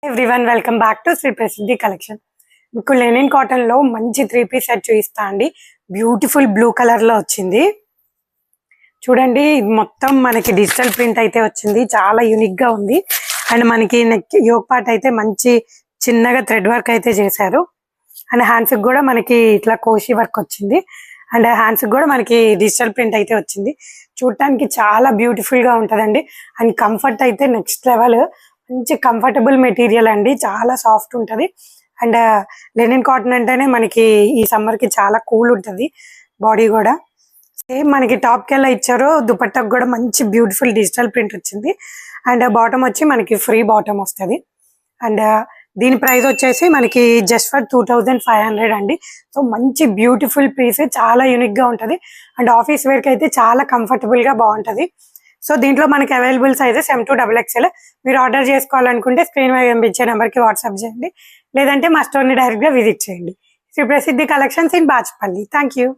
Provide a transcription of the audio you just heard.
Everyone welcome back to Shri Prasiddhi collection. మీకు linen cotton లో మంచి 3 పీస్ సెట్ చూపిస్తా అండి. బ్యూటిఫుల్ బ్లూ కలర్ లో వచ్చింది. చూడండి, మొత్తం మనకి డిజిటల్ ప్రింట్ అయితే వచ్చింది. చాలా యూనిక్ గా ఉంది. అండ్ మనకి నెక్ యోక్ పార్ట్ అయితే మంచి చిన్నగా థ్రెడ్ వర్క్ అయితే చేశారు. అండ్ హ్యాండ్స్ కూడా మనకి ఇట్లా కోషి వర్క్ వచ్చింది. అండ్ హ్యాండ్స్ కూడా మనకి డిజిటల్ ప్రింట్ అయితే వచ్చింది. చూడటానికి చాలా బ్యూటిఫుల్ గా ఉంటదండి. అండ్ కంఫర్ట్ అయితే నెక్స్ట్ లెవెల్. మంచి కంఫర్టబుల్ మెటీరియల్ అండి, చాలా సాఫ్ట్ ఉంటది. అండ్ లెనిన్ కాటన్ అంటేనే మనకి ఈ సమ్మర్ కి చాలా కూల్ ఉంటది. బాడీ కూడా సేమ్ మనకి టాప్ కి ఎలా ఇచ్చారో దుపట్టాకు కూడా మంచి బ్యూటిఫుల్ డిజిటల్ ప్రింట్ వచ్చింది. అండ్ బాటమ్ వచ్చి మనకి ఫ్రీ బాటమ్ వస్తుంది. అండ్ దీని ప్రైస్ వచ్చేసి మనకి జస్ట్ ఫర్ 2500 అండి. సో మంచి బ్యూటిఫుల్ పీస్, చాలా యూనిక్ గా ఉంటది. అండ్ ఆఫీస్ వేర్ కి అయితే చాలా కంఫర్టబుల్ గా బాగుంటది. సో దీంట్లో మనకి అవైలబుల్ సైజెస్ M2 XXL. మీరు ఆర్డర్ చేసుకోవాలనుకుంటే స్క్రీన్ మీద కనిపించే నెంబర్ కి వాట్సాప్ చేయండి, లేదంటే మా స్టోర్ ని డైరెక్ట్ గా విజిట్ చేయండి. శ్రీ ప్రసిద్ధి collections in Bachupally. Thank you.